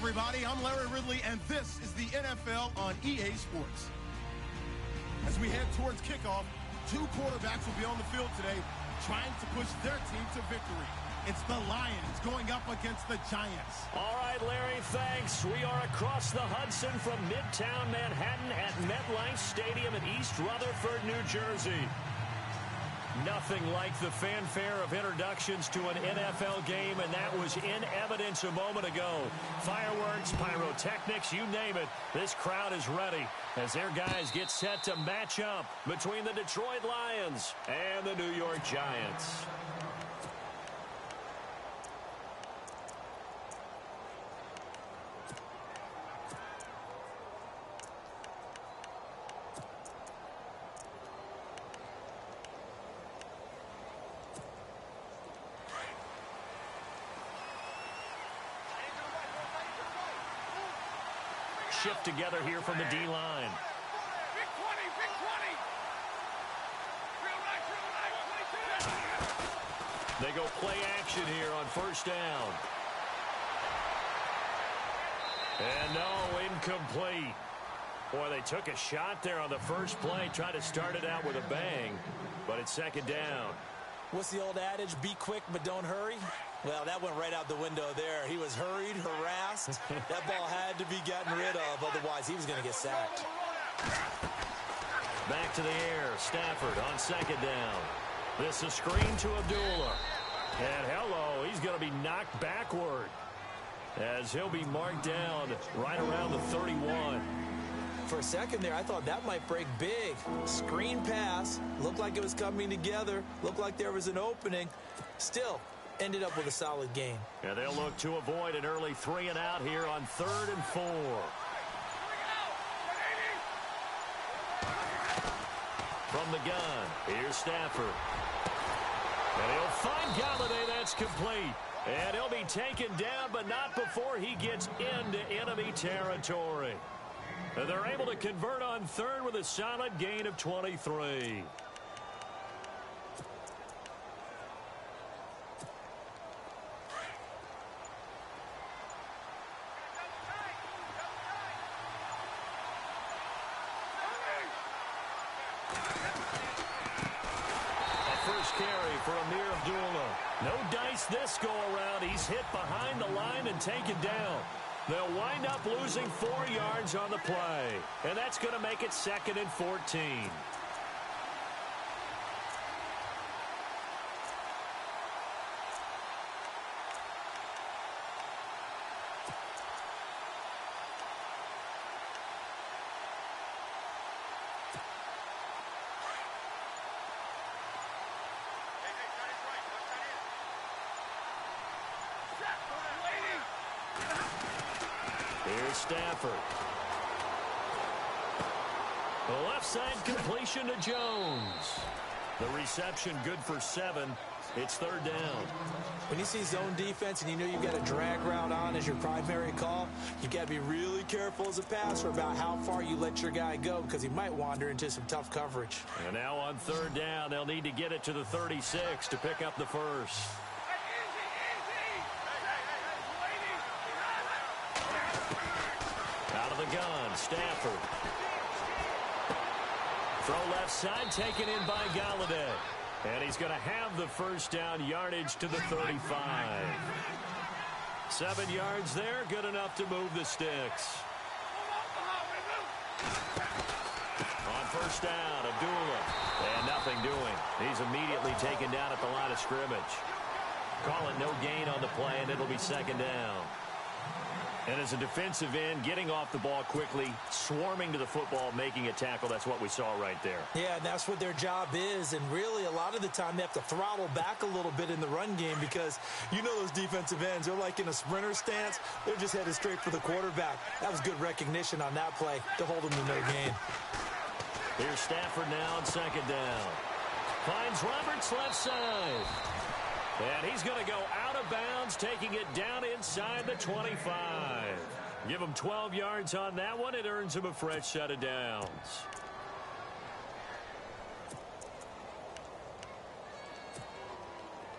everybody. I'm Larry Ridley, and this is the NFL on EA Sports. As we head towards kickoff, two quarterbacks will be on the field today trying to push their team to victory. It's the Lions going up against the Giants. All right, Larry, thanks. We are across the Hudson from Midtown Manhattan at MetLife Stadium in East Rutherford, New Jersey. Nothing like the fanfare of introductions to an NFL game, and that was in evidence a moment ago. Fireworks, pyrotechnics, you name it. This crowd is ready as their guys get set to match up between the Detroit Lions and the New York Giants. Shift together here from the D-line. Big 20, big 20. Real nice, 22. They go play action here on first down. And no, incomplete. Boy, they took a shot there on the first play, tried to start it out with a bang, but it's second down. What's the old adage? Be quick, but don't hurry. Well, that went right out the window there. He was hurried, harassed. That ball had to be gotten rid of, otherwise he was going to get sacked. Back to the air. Stafford on second down. This is screen to Abdullah. And hello, he's going to be knocked backward as he'll be marked down right around the 31. For a second there, I thought that might break big. Screen pass. Looked like it was coming together. Looked like there was an opening. Still, ended up with a solid gain. And they'll look to avoid an early 3 and out here on 3rd and 4. From the gun, here's Stafford. And he'll find Galladay. That's complete. And he'll be taken down, but not before he gets into enemy territory. And they're able to convert on 3rd with a solid gain of 23. Carry for Amir Abdullah. No dice this go-around. He's hit behind the line and taken down. They'll wind up losing 4 yards on the play. And that's going to make it 2nd and 14. Here's Stafford. The left side completion to Jones. The reception good for 7. It's 3rd down. When you see zone defense and you know you've got a drag route on as your primary call, you got to be really careful as a passer about how far you let your guy go because he might wander into some tough coverage. And now on 3rd down, they'll need to get it to the 36 to pick up the first. Out of the gun, Stafford. Throw left side, taken in by Galladay. And he's going to have the first down, yardage to the 35. 7 yards there, good enough to move the sticks. On first down, Abdullah. And nothing doing. He's immediately taken down at the line of scrimmage. Call it no gain on the play, and it'll be 2nd down. And as a defensive end, getting off the ball quickly, swarming to the football, making a tackle, that's what we saw right there. Yeah, and that's what their job is. And really, a lot of the time, they have to throttle back a little bit in the run game because you know those defensive ends, they're like in a sprinter stance. They're just headed straight for the quarterback. That was good recognition on that play to hold them to no gain. Here's Stafford now on 2nd down. Finds Roberts left side. And he's going to go out of bounds, taking it down inside the 25. Give him 12 yards on that one. It earns him a fresh set of downs.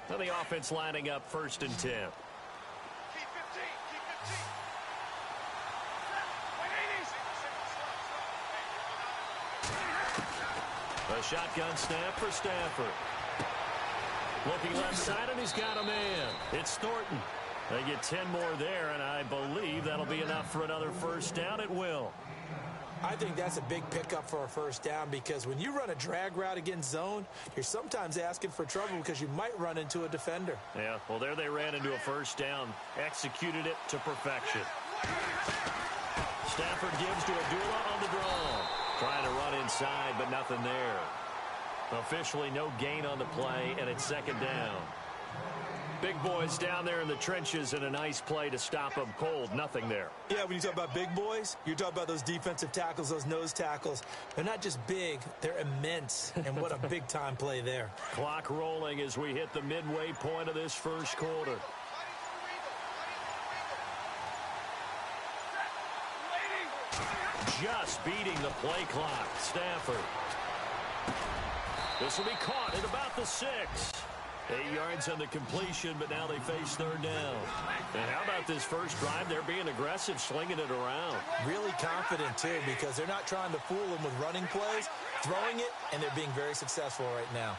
And the offense lining up 1st and 10. Keep 15, keep 15. A shotgun snap for Stafford. Looking left side, and he's got a man. It's Thornton. They get 10 more there, and I believe that'll be enough for another first down. It will. I think that's a big pickup for a first down because when you run a drag route against zone, you're sometimes asking for trouble because you might run into a defender. Yeah, well, there they ran into a first down. Executed it to perfection. Stafford gives to Abdullah on the draw. Trying to run inside, but nothing there. Officially no gain on the play, and it's second down. Big boys down there in the trenches, and a nice play to stop them cold. Nothing there. Yeah, when you talk about big boys, you're talking about those defensive tackles, those nose tackles. They're not just big, they're immense, and what a big-time play there. Clock rolling as we hit the midway point of this first quarter. Just beating the play clock. Stafford. This will be caught at about the 6. 8 yards on the completion, but now they face third down. And how about this first drive? They're being aggressive, slinging it around. Really confident, too, because they're not trying to fool them with running plays, throwing it, and they're being very successful right now.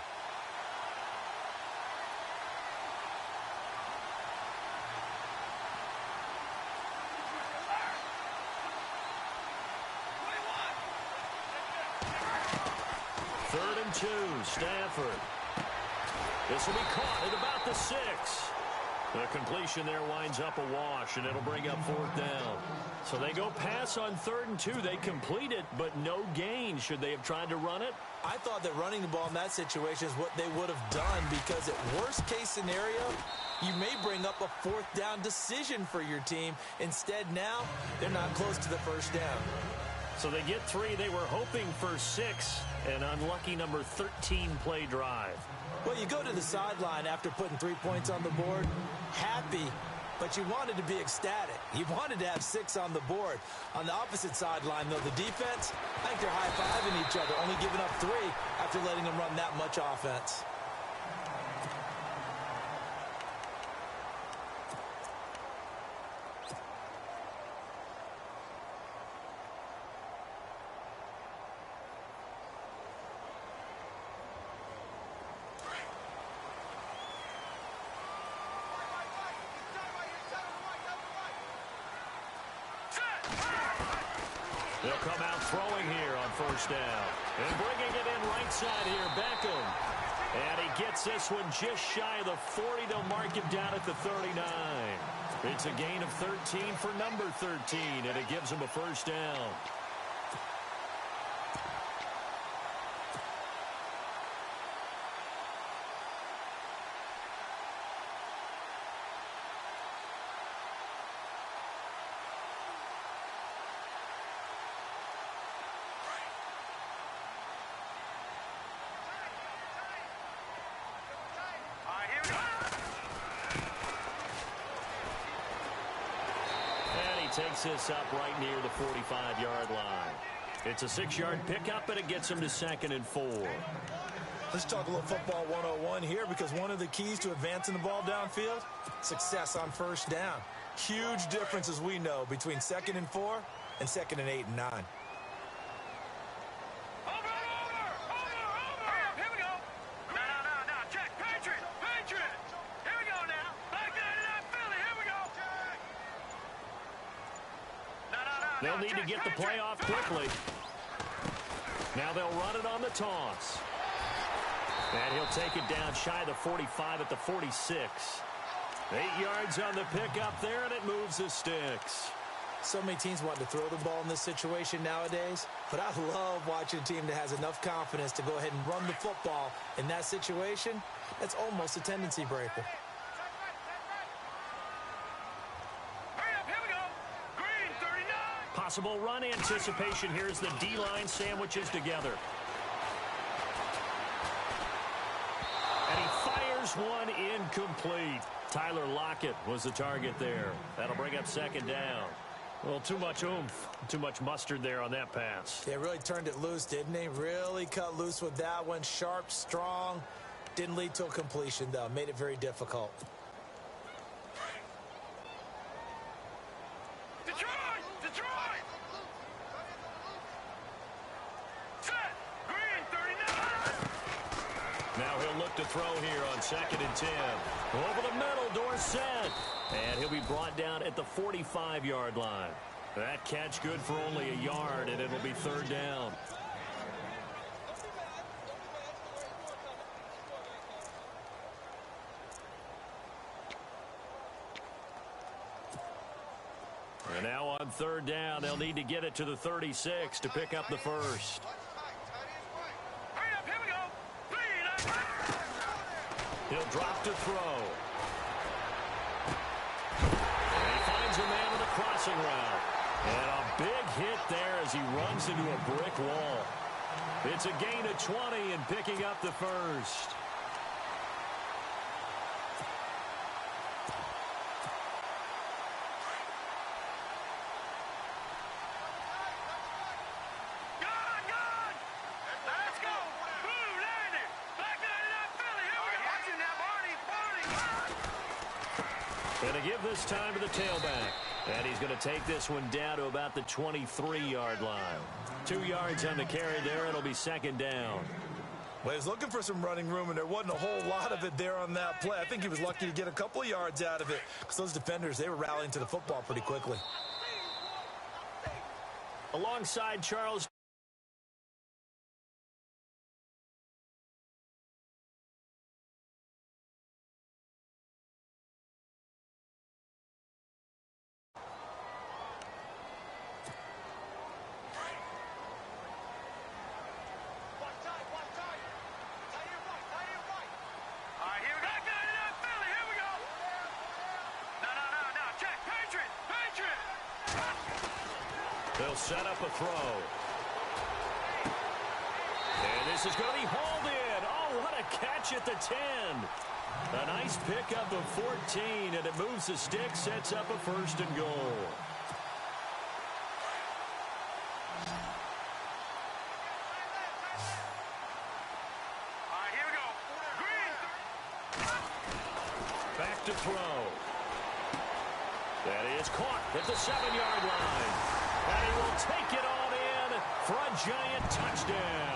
Third and 2, Stafford. This will be caught at about the 6. The completion there winds up a wash, and it'll bring up fourth down. So they go pass on third and 2. They complete it, but no gain. Should they have tried to run it? I thought that running the ball in that situation is what they would have done because at worst-case scenario, you may bring up a fourth down decision for your team. Instead, now, they're not close to the first down. So they get 3. They were hoping for 6. An unlucky number 13 play drive. Well, you go to the sideline after putting 3 points on the board, happy, but you wanted to be ecstatic. You wanted to have 6 on the board. On the opposite sideline, though, the defense, I think they're high-fiving each other, only giving up 3 after letting them run that much offense. They'll come out throwing here on first down. And bringing it in right side here, Beckham. And he gets this one just shy of the 40. They'll mark him down at the 39. It's a gain of 13 for number 13, and it gives him a first down. Takes this up right near the 45-yard line. It's a 6-yard pickup, and it gets him to 2nd and 4. Let's talk a little football 101 here because one of the keys to advancing the ball downfield, success on first down. Huge difference, as we know, between 2nd and 4 and 2nd and 8 and 9. They'll need to get the play off quickly. Now they'll run it on the toss. And he'll take it down shy of the 45 at the 46. 8 yards on the pickup there, and it moves the sticks. So many teams want to throw the ball in this situation nowadays, but I love watching a team that has enough confidence to go ahead and run the football in that situation. That's almost a tendency breaker. Possible run anticipation. Here's the D-line sandwiches together. And he fires one incomplete. Tyler Lockett was the target there. That'll bring up 2nd down. Well, too much oomph, too much mustard there on that pass. They really turned it loose, didn't they? Really cut loose with that one. Sharp, strong. Didn't lead to a completion, though. Made it very difficult. Now he'll look to throw here on 2nd and 10. Over the middle, Dorsett. And he'll be brought down at the 45-yard line. That catch good for only a yard, and it'll be 3rd down. And now on 3rd down, they'll need to get it to the 36 to pick up the first. He'll drop to throw. And he finds a man with a crossing route. And a big hit there as he runs into a brick wall. It's a gain of 20 and picking up the first. And to give this time to the tailback. And he's going to take this one down to about the 23-yard line. 2 yards on the carry there. It'll be 2nd down. Well, he was looking for some running room, and there wasn't a whole lot of it there on that play. I think he was lucky to get a couple of yards out of it because those defenders, they were rallying to the football pretty quickly. Alongside Charles. They'll set up a throw. And this is going to be hauled in. Oh, what a catch at the 10. A nice pickup of 14, and it moves the stick, sets up a 1st and goal. All right, here we go. Green. Back to throw. That is caught at the 7-yard line. And he will take it on in for a giant touchdown.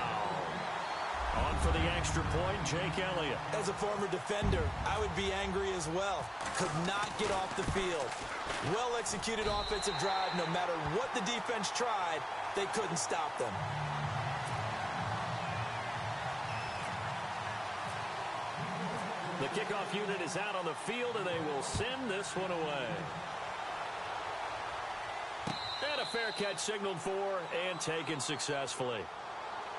On for the extra point, Jake Elliott. As a former defender, I would be angry as well. Could not get off the field. Well-executed offensive drive. No matter what the defense tried, they couldn't stop them. The kickoff unit is out on the field, and they will send this one away. And a fair catch signaled for and taken successfully.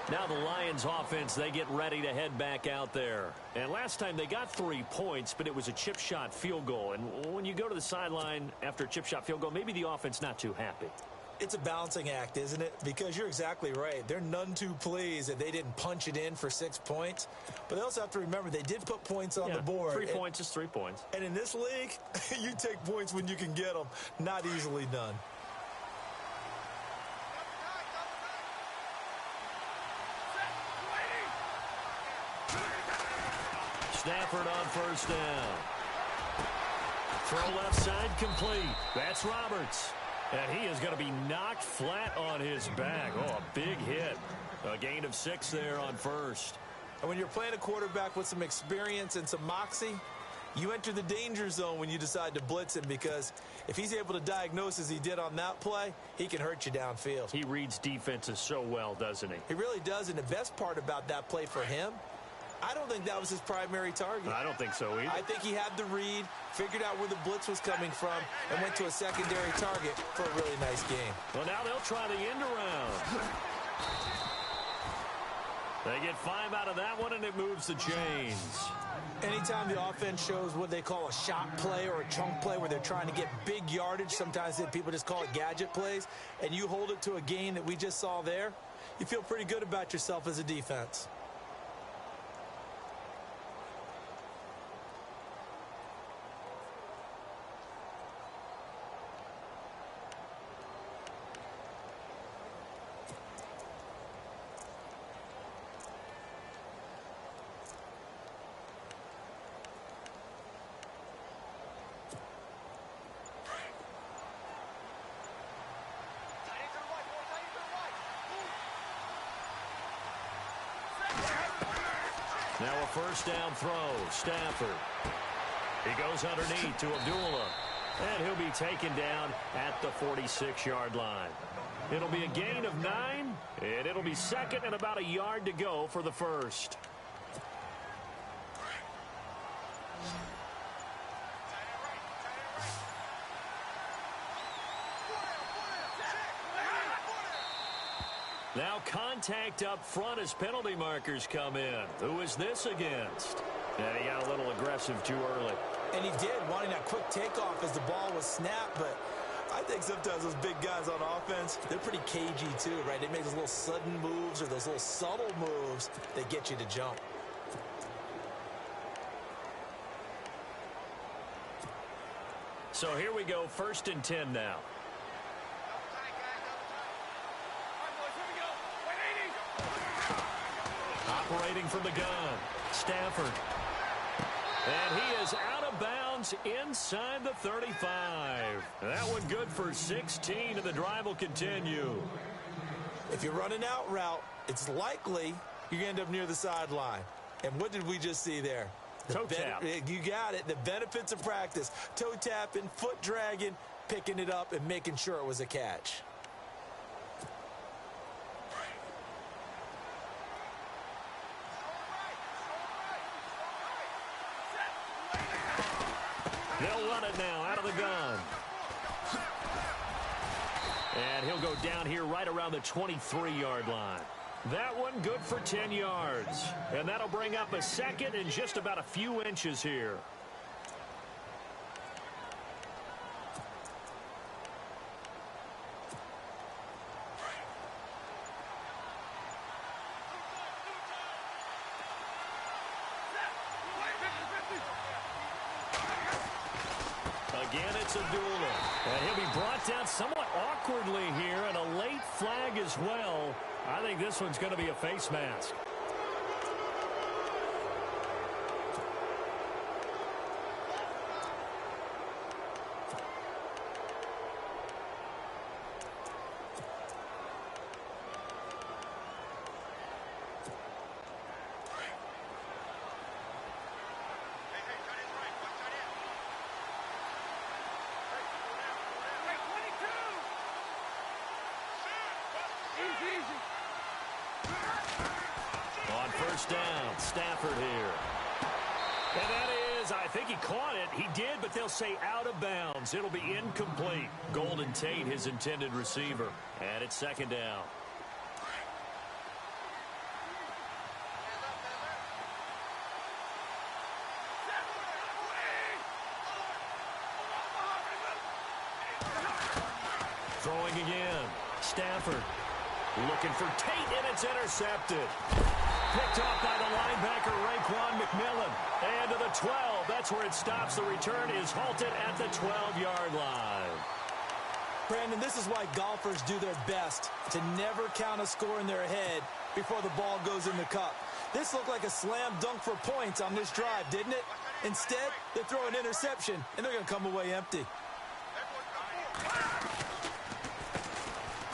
Now the Lions offense, they get ready to head back out there. And last time they got 3 points, but it was a chip shot field goal. And when you go to the sideline after a chip shot field goal, maybe the offense not too happy. It's a balancing act, isn't it? Because you're exactly right. They're none too pleased that they didn't punch it in for 6 points. But they also have to remember they did put points on the board. 3 points is 3 points. And in this league, you take points when you can get them. Not easily done. Stafford on 1st down. Throw left side complete. That's Roberts. And he is going to be knocked flat on his back. Oh, a big hit. A gain of 6 there on 1st. And when you're playing a quarterback with some experience and some moxie, you enter the danger zone when you decide to blitz him, because if he's able to diagnose as he did on that play, he can hurt you downfield. He reads defenses so well, doesn't he? He really does, and the best part about that play for him, I don't think that was his primary target. I don't think so either. I think he had the read, figured out where the blitz was coming from, and went to a secondary target for a really nice game. Well, now they'll try the end around. They get 5 out of that one, and it moves the chains. Anytime the offense shows what they call a shot play or a chunk play where they're trying to get big yardage, sometimes people just call it gadget plays, and you hold it to a gain that we just saw there, you feel pretty good about yourself as a defense. Now a first down throw. Stafford. He goes underneath to Abdullah. And he'll be taken down at the 46-yard line. It'll be a gain of 9, and it'll be second and about a yard to go for the first. Now contact up front as penalty markers come in. Who is this against? And he got a little aggressive too early. And he did, wanting that quick takeoff as the ball was snapped. But I think sometimes those big guys on offense, they're pretty cagey too, right? They make those little sudden moves or those little subtle moves that get you to jump. So here we go, 1st and 10 now. Operating from the gun, Stafford. And he is out of bounds inside the 35. That one good for 16, and the drive will continue. If you're running out route, it's likely you're going to end up near the sideline. And what did we just see there? Toe tap. You got it. The benefits of practice. Toe tapping, foot dragging, picking it up, and making sure it was a catch. They'll run it now out of the gun. And he'll go down here right around the 23-yard line. That one good for 10 yards. And that'll bring up a second and just about a few inches here. Again, it's Abdullah. And he'll be brought down somewhat awkwardly here, and a late flag as well. I think this one's going to be a face mask. On first down, Stafford here. And that is, I think he caught it. He did, but they'll say out of bounds. It'll be incomplete. Golden Tate, his intended receiver. And it's 2nd down. Throwing again. Stafford. Looking for Tate, and it's intercepted. Picked off by the linebacker, Raekwon McMillan. And to the 12. That's where it stops. The return is halted at the 12-yard line. Brandon, this is why golfers do their best to never count a score in their head before the ball goes in the cup. This looked like a slam dunk for points on this drive, didn't it? Instead, they throw an interception, and they're going to come away empty.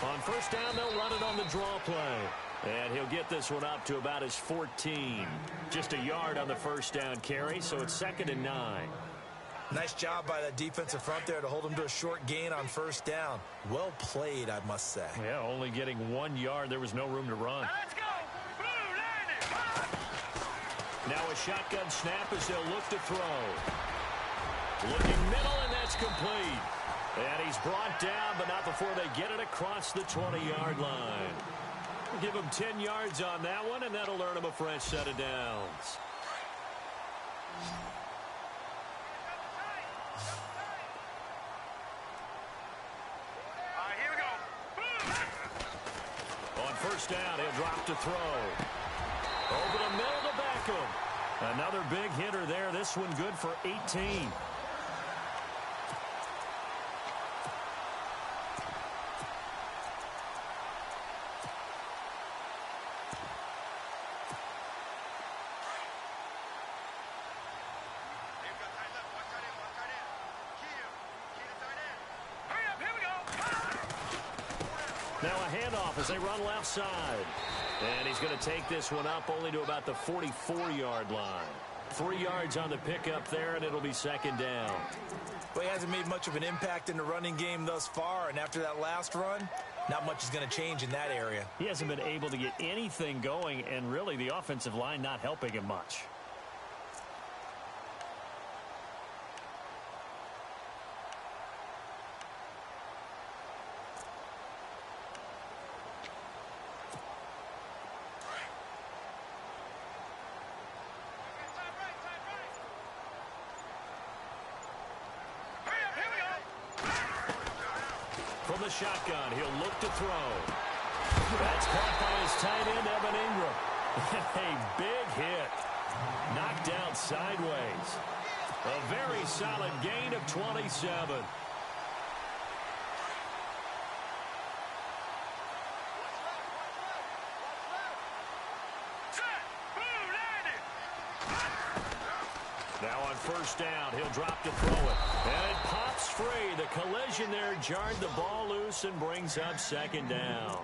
On first down, they'll run it on the draw play. And he'll get this one up to about his 14. Just a yard on the first down carry, so it's 2nd and 9. Nice job by the defensive front there to hold him to a short gain on first down. Well played, I must say. Yeah, only getting 1 yard. There was no room to run. Let's go! Blue, Now a shotgun snap as they'll look to throw. Looking middle, and that's complete. And he's brought down, but not before they get it across the 20-yard line. We'll give him 10 yards on that one, and that'll earn him a fresh set of downs. Here we go. On first down, he'll drop to throw. Over the middle to Beckham. Another big hitter there. This one good for 18. Now a handoff as they run left side. And he's going to take this one up only to about the 44-yard line. 3 yards on the pickup there, and it'll be second down. Well, he hasn't made much of an impact in the running game thus far, and after that last run, not much is going to change in that area. He hasn't been able to get anything going, and really the offensive line not helping him much. From the shotgun, he'll look to throw. That's caught by his tight end, Evan Ingram. A big hit. Knocked down sideways. A very solid gain of 27. Now on first down, he'll drop to throw it. And it pops free. The collision there jarred the ball loose and brings up second down.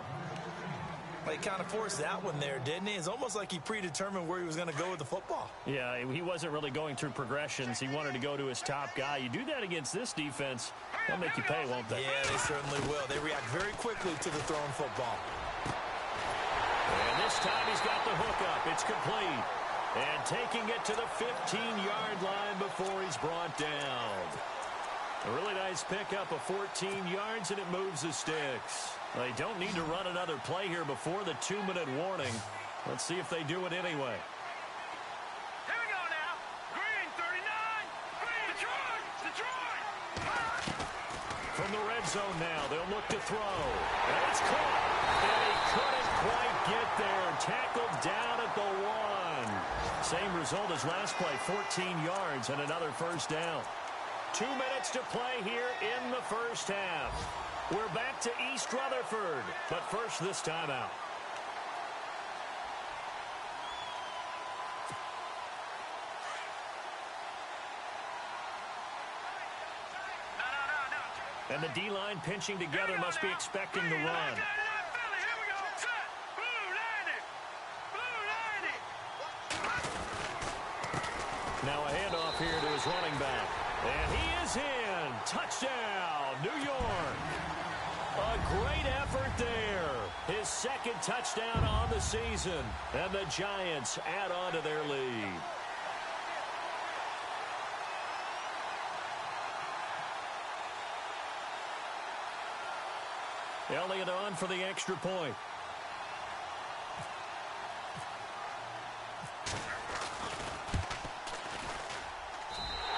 Well, he kind of forced that one there, didn't he? It's almost like he predetermined where he was going to go with the football. Yeah, he wasn't really going through progressions. He wanted to go to his top guy. You do that against this defense, they'll make you pay, won't they? Yeah, they certainly will. They react very quickly to the thrown football. And this time he's got the hook up. It's complete. And taking it to the 15-yard line before he's brought down. A really nice pickup of 14 yards, and it moves the sticks. They don't need to run another play here before the 2-minute warning. Let's see if they do it anyway. Here we go now. Green, 39. Green, Detroit. From the red zone now, they'll look to throw. And it's caught. And he couldn't quite get there. Tackled down at the 1. Same result as last play, 14 yards and another first down. 2 minutes to play here in the first half. We're back to East Rutherford, but first this timeout. And the D-line pinching together must be expecting the run. Now a handoff here to his running back. And he is in. Touchdown, New York. A great effort there. His second touchdown on the season. And the Giants add on to their lead. Elliott on for the extra point.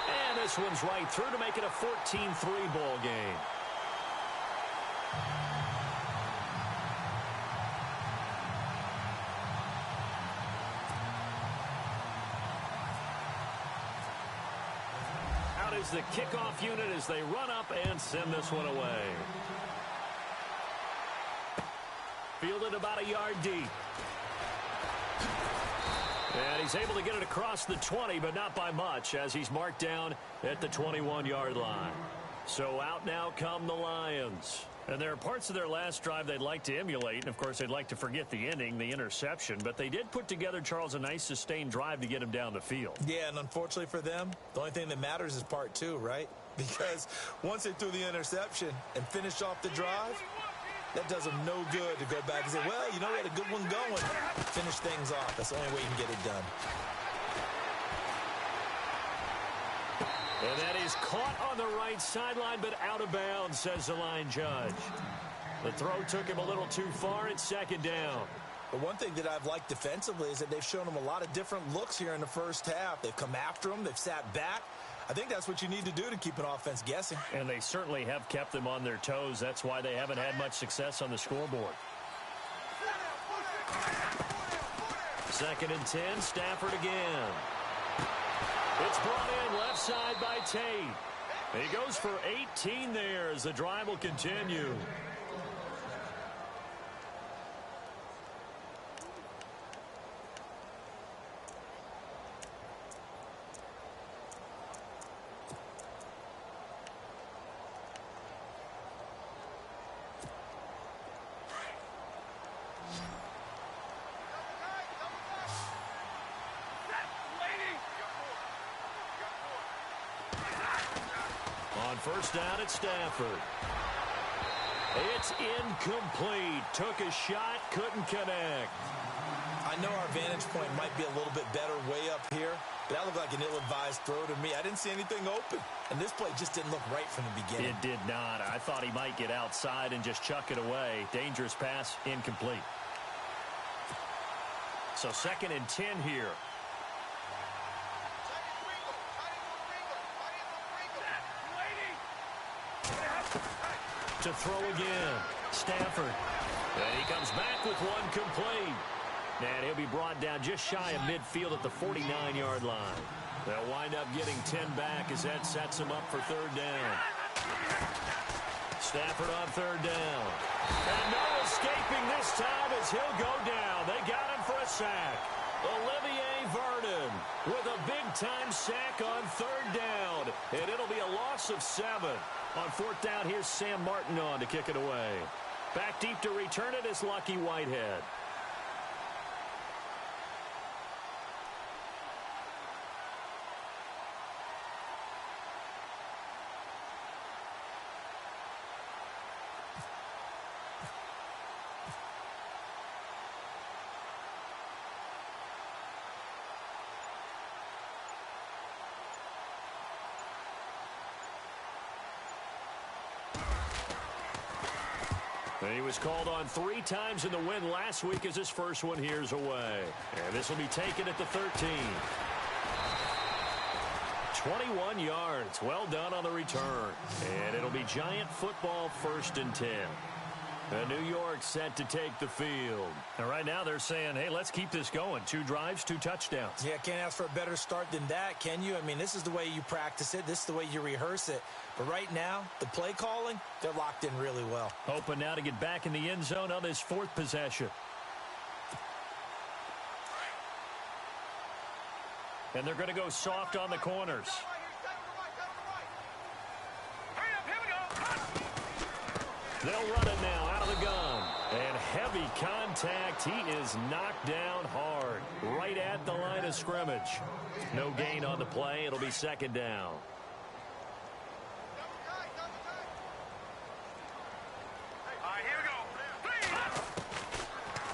And this one's right through to make it a 14-3 ball game. Out is the kickoff unit as they run up and send this one away. Fielded about a yard deep. And he's able to get it across the 20, but not by much, as he's marked down at the 21-yard line. So out now come the Lions. And there are parts of their last drive they'd like to emulate. And, of course, they'd like to forget the ending, the interception. But they did put together, Charles, a nice sustained drive to get him down the field. Yeah, and unfortunately for them, the only thing that matters is part two, right? Because once they threw the interception and finished off the drive, that does them no good to go back and say, well, you know, we had a good one going. Finish things off. That's the only way you can get it done. And that is caught on the right sideline, but out of bounds, says the line judge. The throw took him a little too far. It's second down. But one thing that I've liked defensively is that they've shown him a lot of different looks here in the first half. They've come after him. They've sat back. I think that's what you need to do to keep an offense guessing. And they certainly have kept them on their toes. That's why they haven't had much success on the scoreboard. 2nd and 10, Stafford again. It's brought in left side by Tate. He goes for 18 there as the drive will continue. first down at Stafford. It's incomplete. Took a shot, couldn't connect. I know our vantage point might be a little bit better way up here, but that looked like an ill-advised throw to me. I didn't see anything open, and this play just didn't look right from the beginning. It did not. I thought he might get outside and just chuck it away. Dangerous pass, incomplete. So 2nd and 10 here. To throw again. Stafford. And he comes back with one complete. And he'll be brought down just shy of midfield at the 49-yard line. They'll wind up getting 10 back as that sets him up for 3rd down. Stafford on 3rd down. And no escaping this time as he'll go down. They got him for a sack. Olivier Vernon with a big-time sack on 3rd down. And it'll be a loss of 7. On 4th down, here's Sam Martin on to kick it away. Back deep to return it is Lucky Whitehead. He was called on 3 times in the win last week as his first one here's away. And this will be taken at the 13. 21 yards. Well done on the return. And it'll be Giant football 1st and 10. And New York set to take the field. And right now they're saying, hey, let's keep this going. 2 drives, 2 touchdowns. Yeah, can't ask for a better start than that, can you? I mean, this is the way you practice it. This is the way you rehearse it. But right now, the play calling, they're locked in really well. Hoping now to get back in the end zone on this 4th possession. And they're going to go soft on the corners. They'll run it now out of the gun. And heavy contact. He is knocked down hard. Right at the line of scrimmage. No gain on the play. It'll be 2nd down.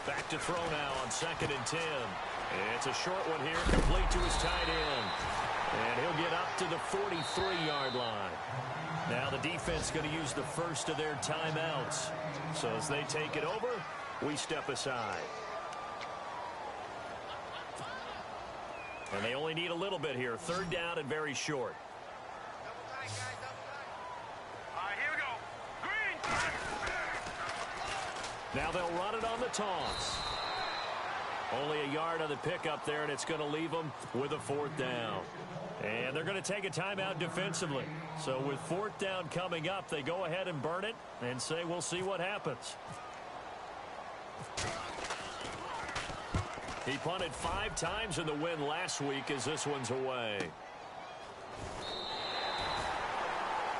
Back to throw now on 2nd and 10. It's a short one here, complete to his tight end. And he'll get up to the 43-yard line. Now the defense going to use the first of their timeouts. So as they take it over, we step aside. And they only need a little bit here. 3rd down and very short. Now they'll run it on the toss. Only a yard on the pickup there, and it's going to leave them with a 4th down. And they're going to take a timeout defensively. So with 4th down coming up, they go ahead and burn it and say we'll see what happens. He punted 5 times in the win last week as this one's away.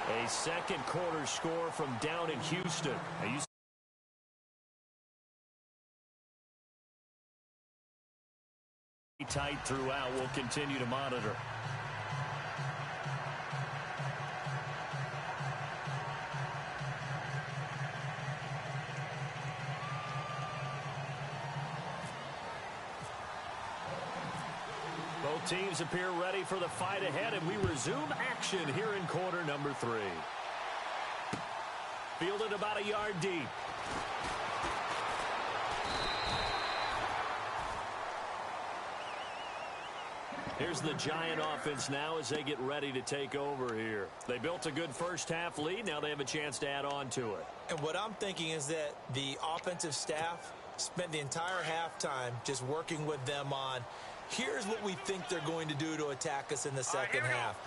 A 2nd quarter score from down in Houston. Tight throughout. We'll continue to monitor. Both teams appear ready for the fight ahead, and we resume action here in quarter number 3. Fielded about a yard deep. Here's the Giant offense now as they get ready to take over here. They built a good first half lead. Now they have a chance to add on to it. And what I'm thinking is that the offensive staff spent the entire halftime just working with them on, here's what we think they're going to do to attack us in the second half.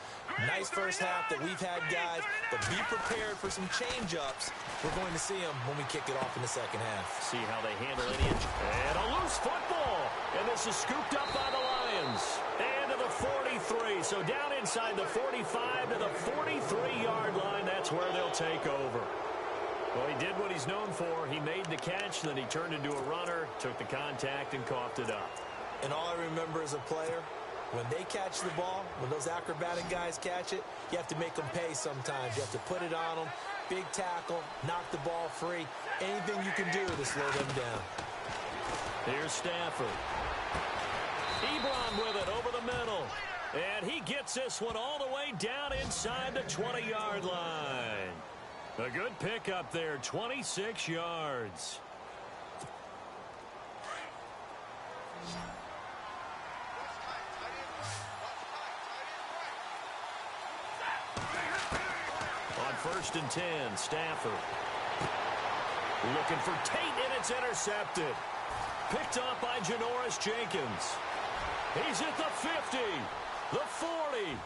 Nice first half that we've had, guys, but be prepared for some change-ups. We're going to see them when we kick it off in the second half. See how they handle any injury. And a loose football. And this is scooped up by the Lions. And to the 43. So down inside the 45 to the 43-yard line. That's where they'll take over. Well, he did what he's known for. He made the catch, then he turned into a runner, took the contact, and coughed it up. And all I remember as a player When they catch the ball, when those acrobatic guys catch it, you have to make them pay sometimes. You have to put it on them, big tackle, knock the ball free. Anything you can do to slow them down. Here's Stafford. Ebron with it over the middle. And he gets this one all the way down inside the 20-yard line. A good pickup there, 26 yards. On 1st and 10, Stafford. Looking for Tate, and it's intercepted. Picked off by Janoris Jenkins. He's at the 50, the 40,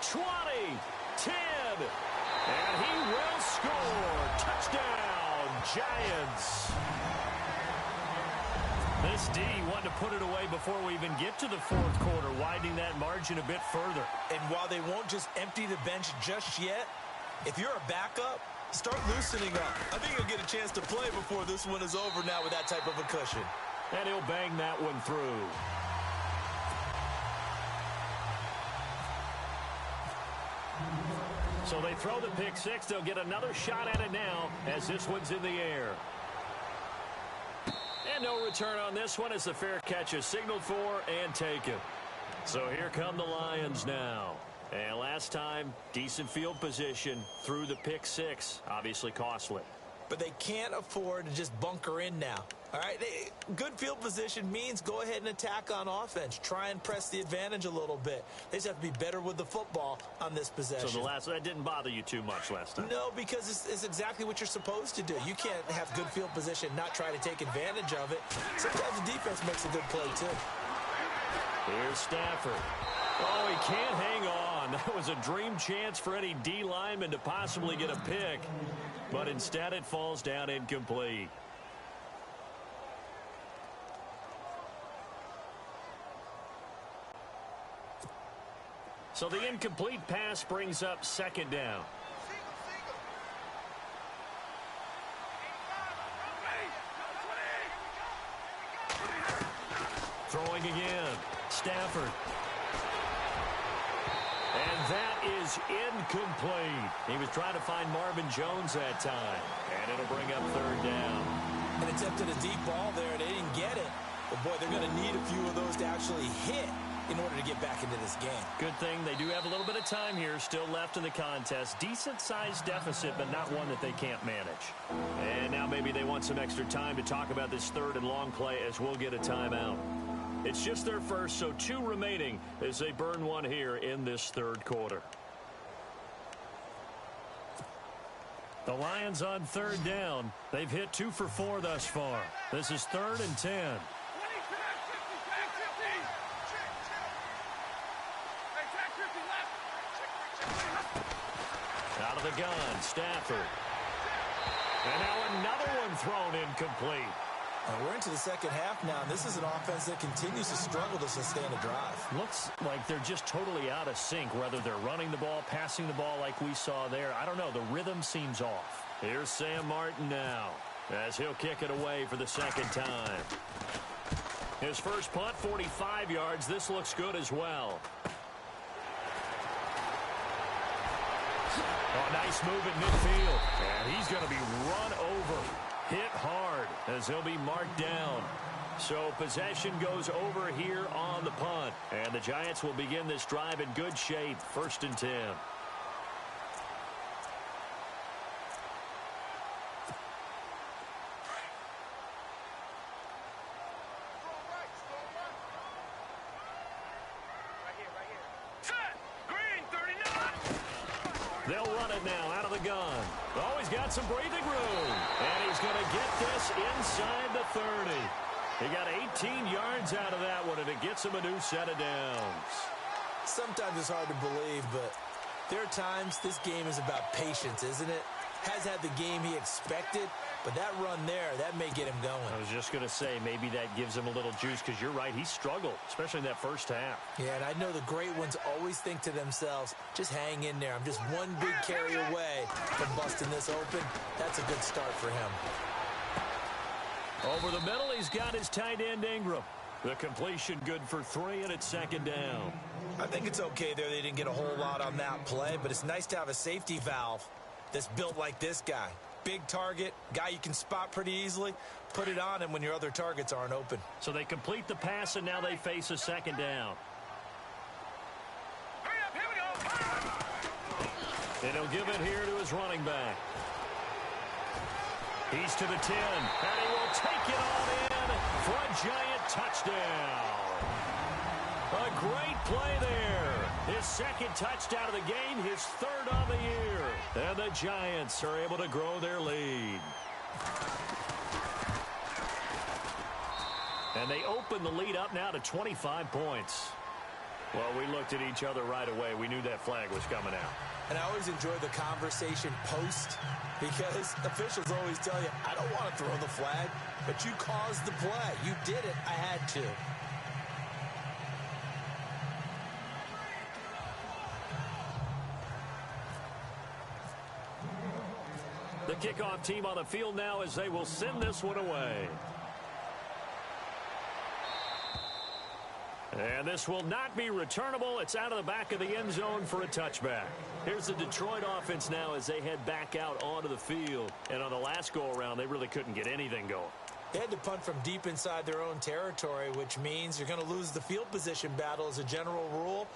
20, 10, and he will score. Touchdown, Giants. This D wanted to put it away before we even get to the 4th quarter, widening that margin a bit further. And while they won't just empty the bench just yet, if you're a backup, start loosening up. I think he'll get a chance to play before this one is over now with that type of a cushion. And he'll bang that one through. So they throw the pick six. They'll get another shot at it now as this one's in the air. And no return on this one as the fair catch is signaled for and taken. So here come the Lions now. And last time, decent field position through the pick six. Obviously costly. But they can't afford to just bunker in now. All right, good field position means go ahead and attack on offense. Try and press the advantage a little bit. They just have to be better with the football on this possession. So that didn't bother you too much last time? No, because it's exactly what you're supposed to do. You can't have good field position, not try to take advantage of it. Sometimes the defense makes a good play, too. Here's Stafford. Oh, he can't hang on. That was a dream chance for any D lineman to possibly get a pick. But instead it falls down incomplete. So the incomplete pass brings up 2nd down. Throwing again. Stafford. And that is incomplete. He was trying to find Marvin Jones that time. And it'll bring up 3rd down. And attempted a deep ball there. They didn't get it. But, boy, they're going to need a few of those to actually hit in order to get back into this game. Good thing they do have a little bit of time here still left in the contest. Decent-sized deficit, but not one that they can't manage. And now maybe they want some extra time to talk about this 3rd and long play as we'll get a timeout. It's just their first, so 2 remaining as they burn one here in this 3rd quarter. The Lions on 3rd down. They've hit 2 for 4 thus far. This is 3rd and 10. Out of the gun, Stafford. And now another one thrown incomplete. We're into the 2nd half now, and this is an offense that continues to struggle to sustain a drive. Looks like they're just totally out of sync, whether they're running the ball, passing the ball like we saw there. I don't know. The rhythm seems off. Here's Sam Martin now as he'll kick it away for the 2nd time. His first punt, 45 yards. This looks good as well. Oh, nice move at midfield. And he's going to be run over. Hit hard as he'll be marked down. So possession goes over here on the punt. And the Giants will begin this drive in good shape. 1st and 10. They'll run it now out of the gun. Oh, he's got some breathing room. And he's going to get this inside the 30. He got 18 yards out of that one, and it gets him a new set of downs. Sometimes it's hard to believe, but there are times this game is about patience, isn't it? Has had the game he expected, but that run there, that may get him going. I was just going to say, maybe that gives him a little juice, because you're right, he struggled, especially in that first half. Yeah, and I know the great ones always think to themselves, just hang in there. I'm just one big carry away from busting this open. That's a good start for him. Over the middle, he's got his tight end Ingram. The completion good for 3, and it's 2nd down. I think it's okay there. They didn't get a whole lot on that play, but it's nice to have a safety valve that's built like this guy. Big target, guy you can spot pretty easily. Put it on him when your other targets aren't open. So they complete the pass, and now they face a 2nd down. Hurry up, here we go. And he'll give it here to his running back. He's to the 10, and he will take it on in for a giant touchdown. A great play there. His 2nd touchdown of the game, his 3rd on the year. And the Giants are able to grow their lead. And they open the lead up now to 25 points. Well, we looked at each other right away. We knew that flag was coming out. And I always enjoy the conversation post because officials always tell you, I don't want to throw the flag, but you caused the play. You did it. I had to. The kickoff team on the field now as they will send this one away. And this will not be returnable. It's out of the back of the end zone for a touchback. Here's the Detroit offense now as they head back out onto the field. And on the last go-around, they really couldn't get anything going. They had to punt from deep inside their own territory, which means you're going to lose the field position battle as a general rule.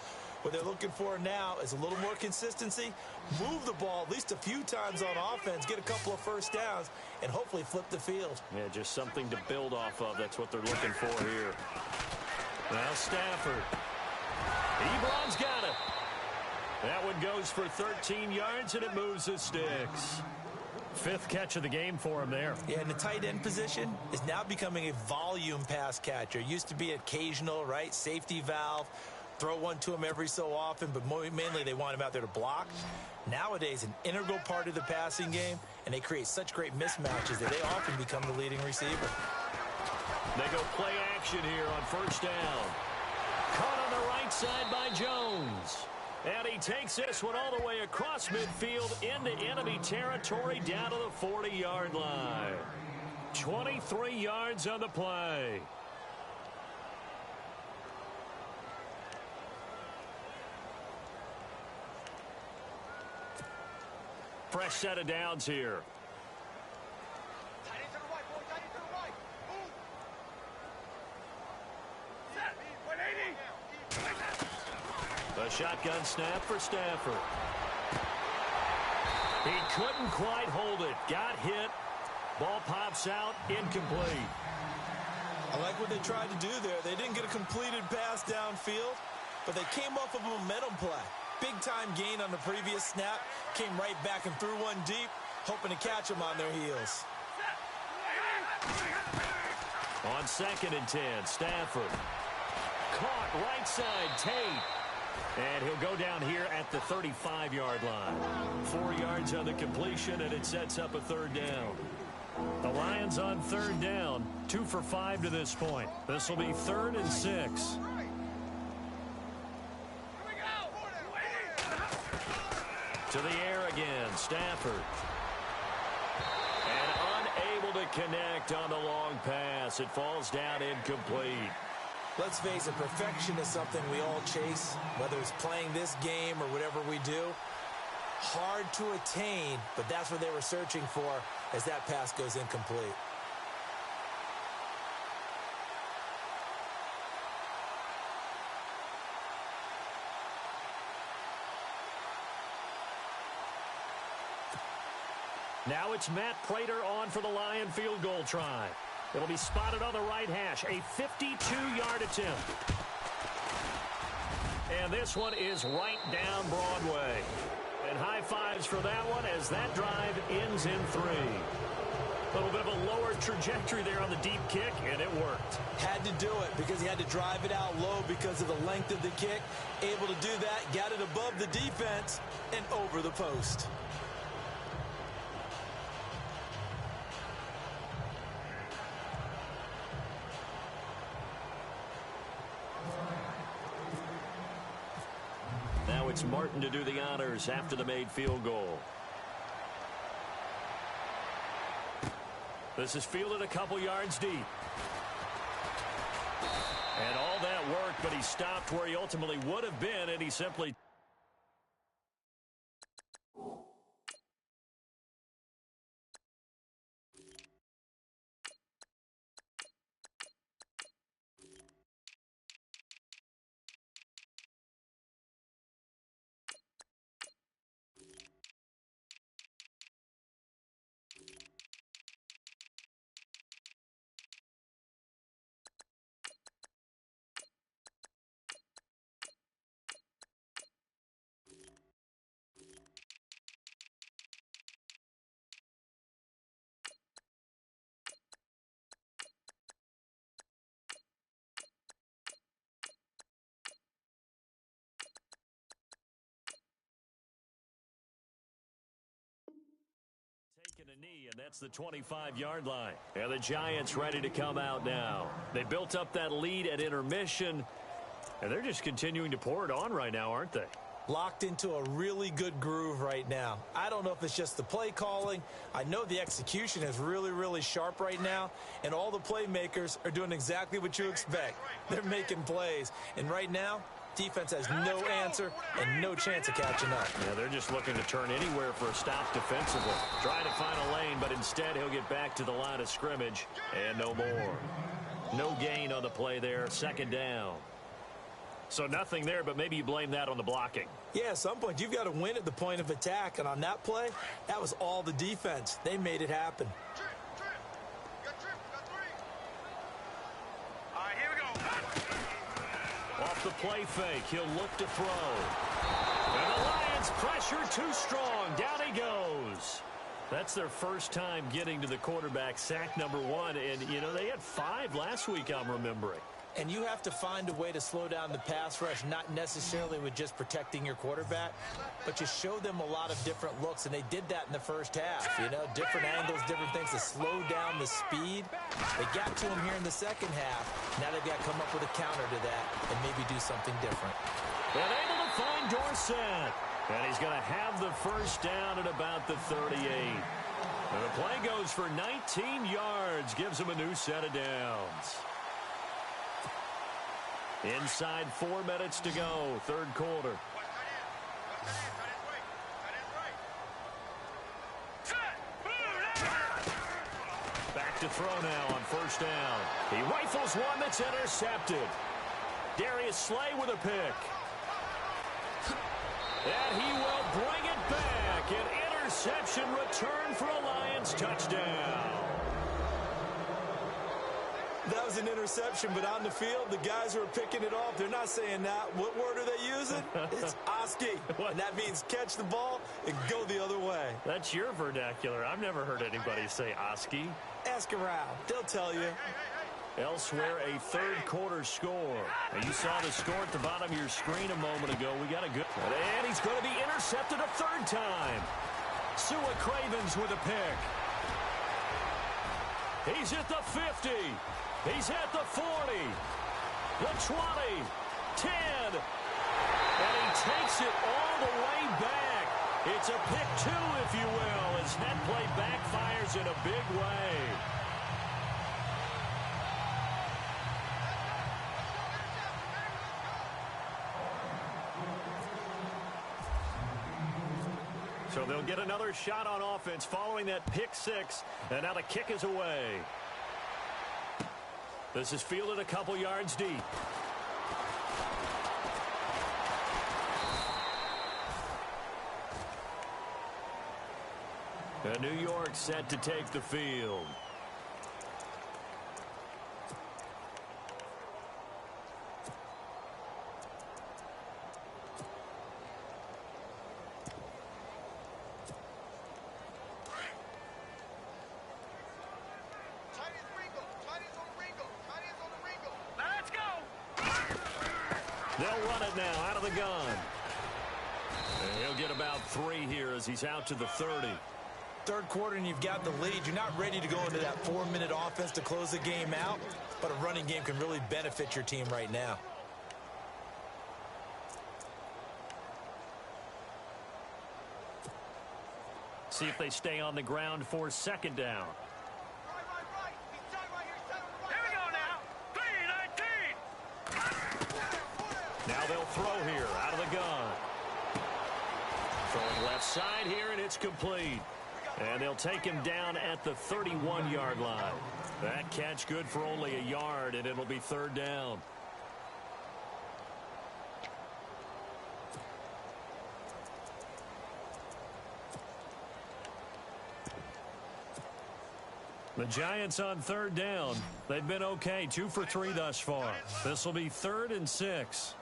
What they're looking for now is a little more consistency, move the ball at least a few times on offense, get a couple of first downs, and hopefully flip the field. Yeah, just something to build off of. That's what they're looking for here. Now Stafford. Ebron's got it. That one goes for 13 yards, and it moves the sticks. 5th catch of the game for him there. Yeah, and the tight end position is now becoming a volume pass catcher. Used to be occasional, right? Safety valve. Throw one to him every so often, but mainly they want him out there to block. Nowadays, an integral part of the passing game, and they create such great mismatches that they often become the leading receiver. They go play action here on 1st down. Caught on the right side by Jones. And he takes this one all the way across midfield into enemy territory down to the 40-yard line. 23 yards on the play. Fresh set of downs here. Tight end to the right, boy. Tight end to the right. Move. Set. 180. The shotgun snap for Stafford. He couldn't quite hold it. Got hit. Ball pops out. Incomplete. I like what they tried to do there. They didn't get a completed pass downfield, but they came off of a momentum play. Big-time gain on the previous snap. Came right back and threw one deep, hoping to catch them on their heels. On 2nd and 10, Stafford. Caught right side, Tate. And he'll go down here at the 35-yard line. 4 yards on the completion, and it sets up a 3rd down. The Lions on 3rd down, 2 for 5 to this point. This will be 3rd and 6. To the air again, Stafford. And unable to connect on the long pass. It falls down incomplete. Let's face it, perfection is something we all chase, whether it's playing this game or whatever we do. Hard to attain, but that's what they were searching for as that pass goes incomplete. Now it's Matt Prater on for the Lion field goal try. It'll be spotted on the right hash. A 52-yard attempt. And this one is right down Broadway. And high fives for that one as that drive ends in 3. A little bit of a lower trajectory there on the deep kick, and it worked. Had to do it because he had to drive it out low because of the length of the kick. Able to do that, got it above the defense and over the post. Now it's Martin to do the honors after the made field goal. This is fielded a couple yards deep. And all that worked, but he stopped where he ultimately would have been, and he simply... Taking a knee, and that's the 25-yard line. And the Giants ready to come out now. They built up that lead at intermission, and they're just continuing to pour it on right now, aren't they? Locked into a really good groove right now. I don't know if it's just the play calling. I know the execution is really, really sharp right now, and all the playmakers are doing exactly what you expect. They're making plays, and right now, defense has no answer and no chance of catching up. Yeah, they're just looking to turn anywhere for a stop defensively. Trying to find a lane, but instead he'll get back to the line of scrimmage, and no more. No gain on the play there, second down. So nothing there, but maybe you blame that on the blocking. Yeah, at some point, you've got to win at the point of attack. And on that play, that was all the defense. They made it happen. All right, here we go. Off the play fake, he'll look to throw. And the Lions pressure too strong. Down he goes. That's their first time getting to the quarterback, sack number 1. And, you know, they had 5 last week, I'm remembering. And you have to find a way to slow down the pass rush, not necessarily with just protecting your quarterback, but you show them a lot of different looks, and they did that in the first half. You know, different angles, different things to slow down the speed. They got to him here in the second half. Now they've got to come up with a counter to that and maybe do something different. And able to find Dorsett. And he's going to have the first down at about the 38. And the play goes for 19 yards, gives him a new set of downs. Inside 4 minutes to go, third quarter. Back to throw now on first down. He rifles one that's intercepted. Darius Slay with a pick. And he will bring it back. An interception return for a Lions touchdown. That was an interception, but on the field, the guys who are picking it off, they're not saying that. What word are they using? It's Oski. And that means catch the ball and go the other way. That's your vernacular. I've never heard anybody say Oski. Ask around. They'll tell you. Elsewhere, a third quarter score. And you saw the score at the bottom of your screen a moment ago. We got a good one. And he's going to be intercepted a third time. Sua Cravens with a pick. He's at the 50. He's at the 40, the 20, 10, and he takes it all the way back. It's a pick 2, if you will, as that play backfires in a big way. So they'll get another shot on offense following that pick 6, and now the kick is away. This is fielded a couple yards deep. And New York set to take the field. They'll run it now out of the gun. And he'll get about 3 here as he's out to the 30. Third quarter and you've got the lead. You're not ready to go into that 4-minute offense to close the game out, but a running game can really benefit your team right now. See if they stay on the ground for second down. Right. He's tight right here. He's tight on the right. Here we go now. 3-19. Now they'll throw here out of the gun. Throwing left side here, and it's complete. And they'll take him down at the 31-yard line. That catch good for only a yard, and it'll be third down. The Giants on third down. They've been okay, 2 for 3 thus far. This will be 3rd and 6.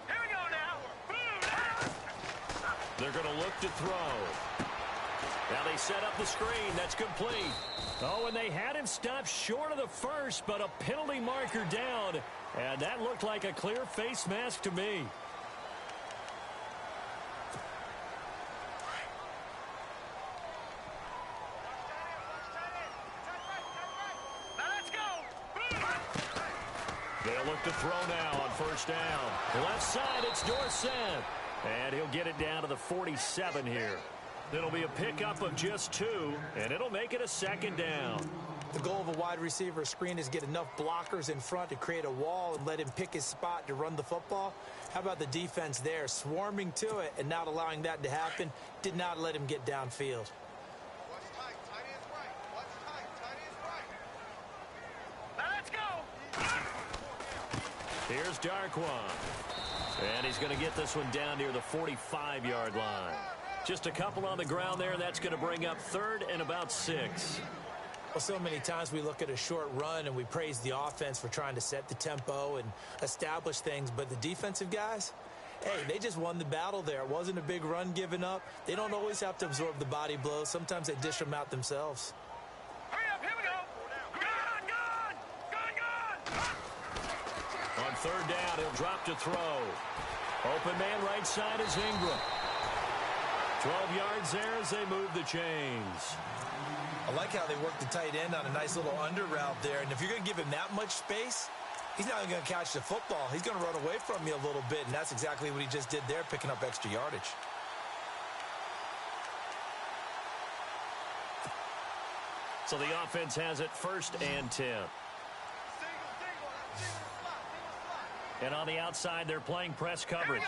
Here we go now. They're going to look to throw. Now they set up the screen. That's complete. Oh, and they had him stopped short of the first, but a penalty marker down. And that looked like a clear face mask to me. They'll look to throw now on first down. Left side, it's Dorsett. And he'll get it down to the 47 here. It'll be a pickup of just 2, and it'll make it a 2nd down. The goal of a wide receiver screen is get enough blockers in front to create a wall and let him pick his spot to run the football. How about the defense there, swarming to it and not allowing that to happen? Did not let him get downfield. Watch tight. Tight end's right. Watch tight. Tight end's right. Now let's go. Here's Darquan. And he's going to get this one down near the 45-yard line. Just a couple on the ground there. That's going to bring up 3rd and about 6. Well, so many times we look at a short run and we praise the offense for trying to set the tempo and establish things. But the defensive guys, hey, they just won the battle there. It wasn't a big run given up. They don't always have to absorb the body blows. Sometimes they dish them out themselves. Hurry up. Here we go. Gun. On third down, he'll drop to throw. Open man right side is Ingram. 12 yards there as they move the chains. I like how they work the tight end on a nice little under route there. And if you're going to give him that much space, he's not going to catch the football. He's going to run away from you a little bit, and that's exactly what he just did there, picking up extra yardage. So the offense has it 1st and 10. And on the outside, they're playing press coverage.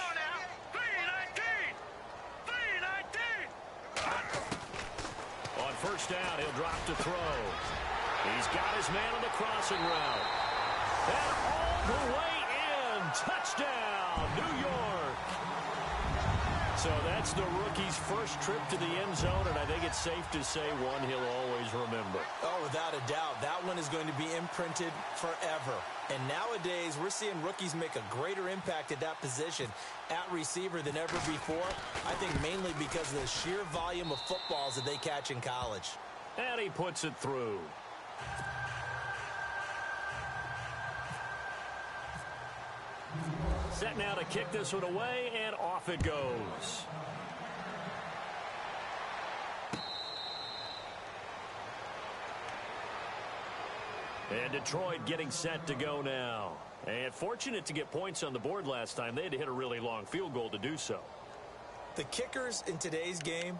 On first down, he'll drop to throw. He's got his man on the crossing route. And all the way in. Touchdown, New York. So that's the rookie's first trip to the end zone, and I think it's safe to say one he'll always remember. Oh, without a doubt. That one is going to be imprinted forever. And nowadays, we're seeing rookies make a greater impact at that position at receiver than ever before. I think mainly because of the sheer volume of footballs that they catch in college. And he puts it through. Set now to kick this one away, and off it goes. And Detroit getting set to go now. And fortunate to get points on the board last time. They had to hit a really long field goal to do so. The kickers in today's game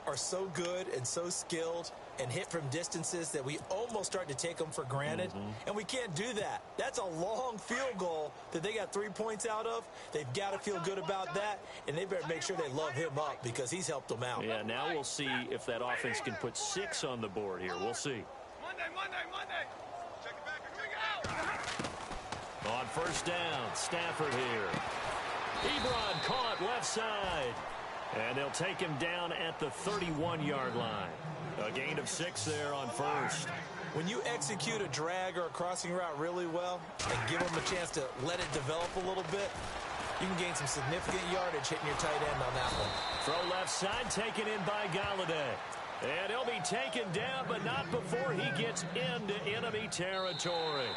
are so good and so skilled and hit from distances that we almost start to take them for granted. And we can't do that. That's a long field goal that they got 3 points out of. They've got to feel good about that, and they better make sure they love him up because he's helped them out. Yeah, now we'll see if that offense can put 6 on the board here. We'll see. Monday. Check it back. Here we go. On first down, Stafford here. Ebron caught left side. And they'll take him down at the 31-yard line. A gain of 6 there on first. When you execute a drag or a crossing route really well and give them a chance to let it develop a little bit, you can gain some significant yardage hitting your tight end on that one. Throw left side, taken in by Galladay. And he'll be taken down, but not before he gets into enemy territory.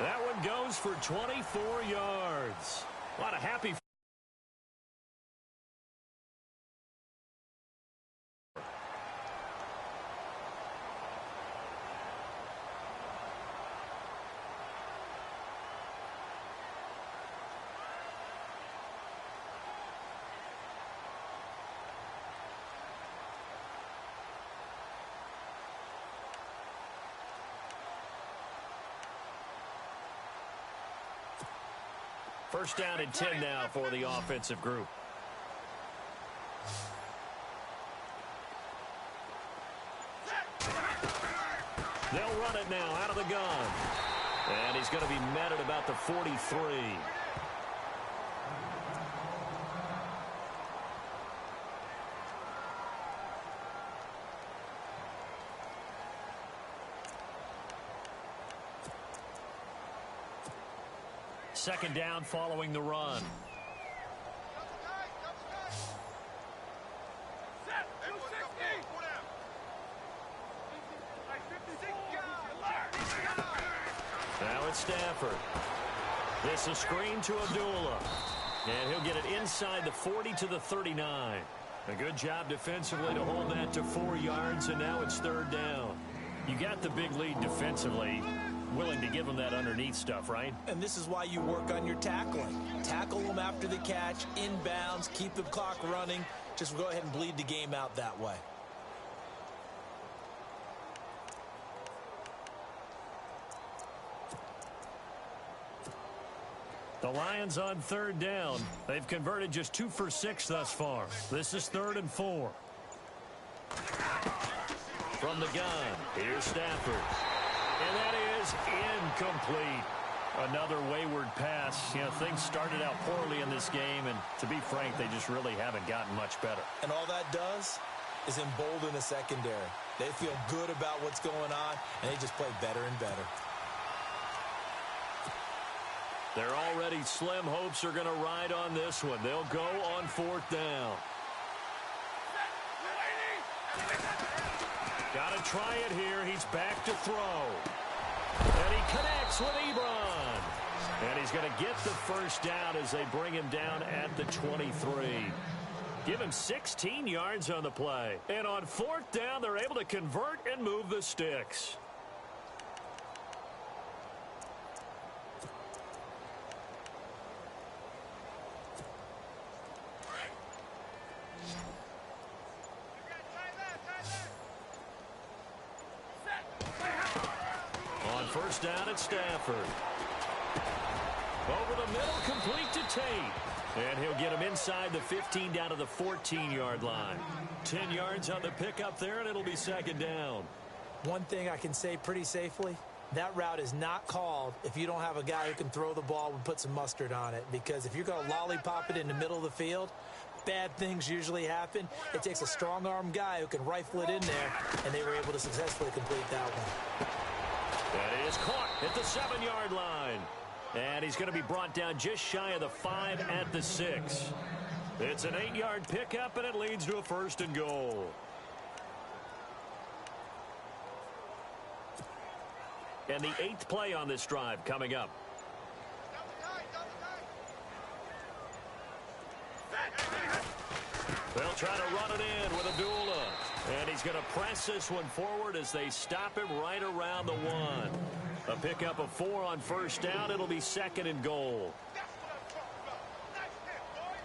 That one goes for 24 yards. A lot of happy. First down and 10 now for the offensive group. They'll run it now out of the gun. And he's going to be met at about the 43. Second down following the run. Now it's Stafford. This is screen to Abdullah. And he'll get it inside the 40 to the 39. A good job defensively to hold that to 4 yards, and now it's third down. You got the big lead defensively. Willing to give them that underneath stuff, right? And this is why you work on your tackling. Tackle them after the catch, inbounds, keep the clock running. Just go ahead and bleed the game out that way. The Lions on third down. They've converted just 2 for 6 thus far. This is 3rd and 4. From the gun, here's Stafford. And that is incomplete. Another wayward pass. You know, things started out poorly in this game, and to be frank, they just really haven't gotten much better. And all that does is embolden the secondary. They feel good about what's going on, and they just play better and better. Their already slim hopes are going to ride on this one. They'll go on 4th down. Got to try it here. He's back to throw. And he connects with Ebron. And he's going to get the first down as they bring him down at the 23. Give him 16 yards on the play. And on 4th down, they're able to convert and move the sticks. First down at Stafford. Over the middle, complete to Tate. And he'll get him inside the 15 down to the 14-yard line. 10 yards on the pickup there, and it'll be second down. One thing I can say pretty safely, that route is not called if you don't have a guy who can throw the ball and put some mustard on it. Because if you're going to lollipop it in the middle of the field, bad things usually happen. It takes a strong-arm guy who can rifle it in there, and they were able to successfully complete that one. That is caught at the 7-yard line. And he's going to be brought down just shy of the 5 at the 6. It's an 8-yard pickup, and it leads to a 1st and goal. And the 8th play on this drive coming up. They'll try to run it in with Abdullah. And he's going to press this one forward as they stop him right around the 1. A pickup of 4 on first down. It'll be 2nd and goal. That's what I'm talking about. Nice hit, boy.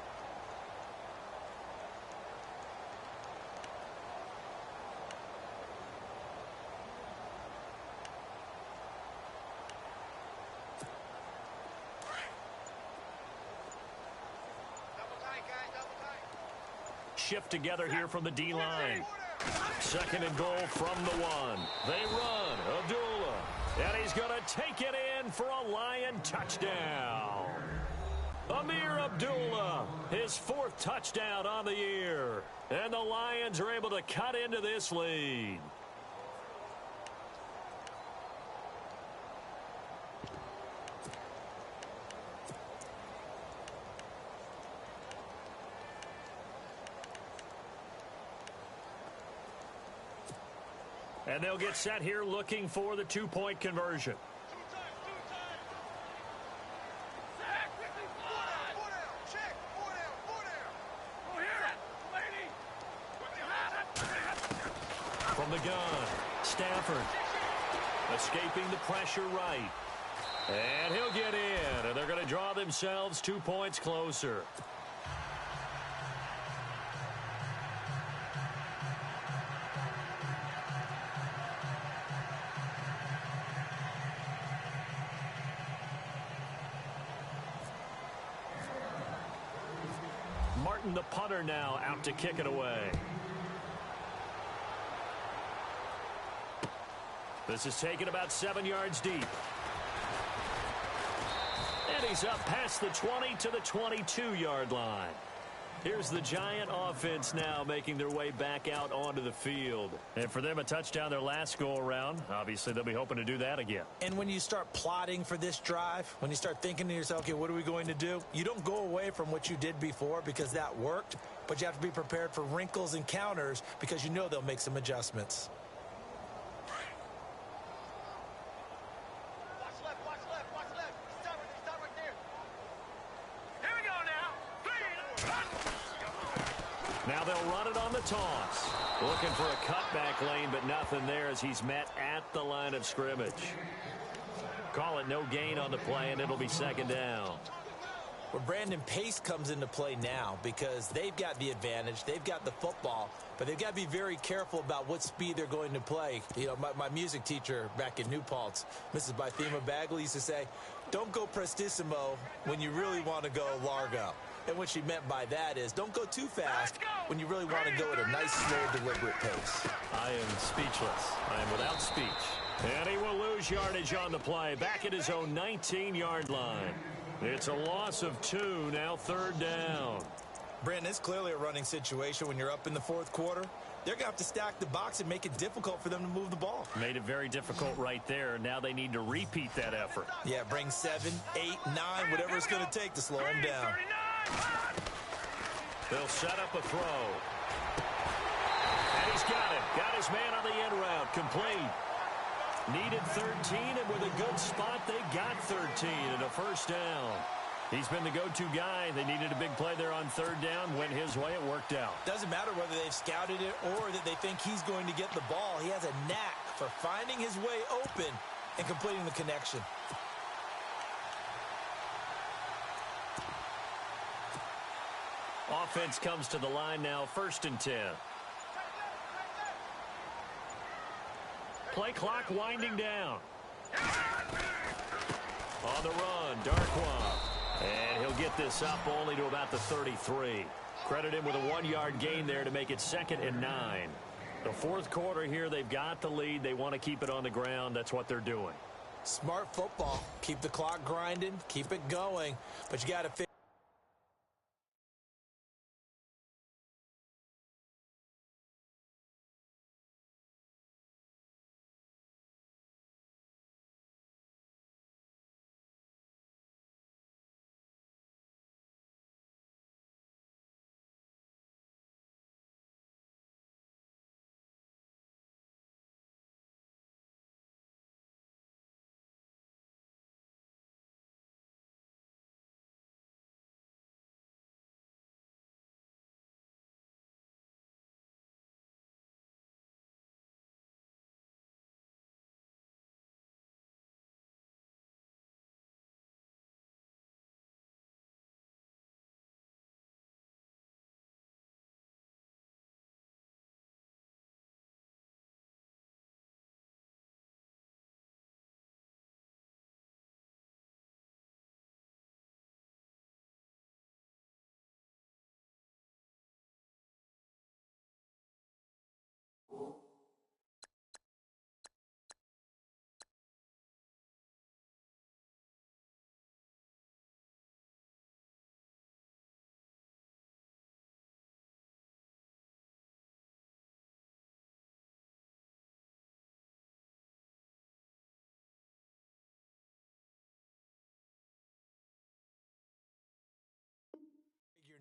Double tight, guys, double tight. Shift together here from the D-line. 2nd and goal from the 1. They run. Abdullah. And he's going to take it in for a Lion touchdown. Amir Abdullah, his 4th touchdown on the year. And the Lions are able to cut into this lead. And they'll get set here looking for the 2-point conversion. From the gun, Stafford escaping the pressure right. And he'll get in, and they're going to draw themselves 2 points closer. Martin, the punter, now out to kick it away. This is taken about 7 yards deep. And he's up past the 20 to the 22-yard line. Here's the Giant offense now making their way back out onto the field. And for them, a touchdown their last go-around. Obviously, they'll be hoping to do that again. And when you start plotting for this drive, when you start thinking to yourself, okay, what are we going to do? You don't go away from what you did before because that worked, but you have to be prepared for wrinkles and counters because you know they'll make some adjustments. Now they'll run it on the toss. Looking for a cutback lane, but nothing there as he's met at the line of scrimmage. Call it no gain on the play, and it'll be second down. Well, Brandon, pace comes into play now because they've got the advantage. They've got the football, but they've got to be very careful about what speed they're going to play. You know, my music teacher back in New Paltz, Mrs. Bythema Bagley, used to say, don't go prestissimo when you really want to go largo. And what she meant by that is don't go too fast when you really want to go at a nice, slow, deliberate pace. I am speechless. I am without speech. And he will lose yardage on the play. Back at his own 19-yard line. It's a loss of 2, now third down. Brandon, it's clearly a running situation when you're up in the fourth quarter. They're going to have to stack the box and make it difficult for them to move the ball. Made it very difficult right there. Now they need to repeat that effort. Yeah, bring 7, 8, 9, whatever it's going to take to slow them down. They'll set up a throw. And he's got it. Got his man on the end route. Complete. Needed 13, and with a good spot, they got 13 and a first down. He's been the go-to guy. They needed a big play there on third down. Went his way. It worked out. Doesn't matter whether they've scouted it or that they think he's going to get the ball. He has a knack for finding his way open and completing the connection. Offense comes to the line now, 1st and 10. Play clock winding down. On the run, Darkwa. And he'll get this up only to about the 33. Credit him with a 1-yard gain there to make it 2nd and 9. The fourth quarter here, they've got the lead. They want to keep it on the ground. That's what they're doing. Smart football. Keep the clock grinding. Keep it going. But you got to figure.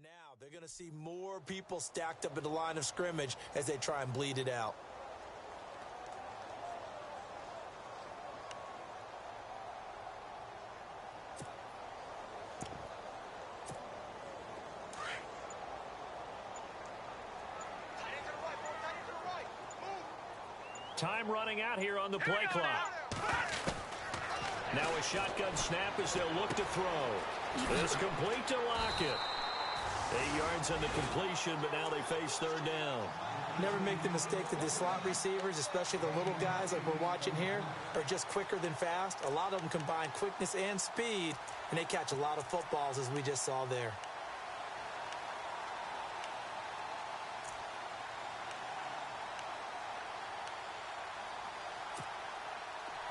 Now they're going to see more people stacked up at the line of scrimmage as they try and bleed it out. Time running out here on the play clock. Now a shotgun snap as they'll look to throw. This complete to Lockett. 8 yards on the completion, but now they face third down. Never make the mistake that the slot receivers, especially the little guys like we're watching here, are just quicker than fast. A lot of them combine quickness and speed, and they catch a lot of footballs as we just saw there.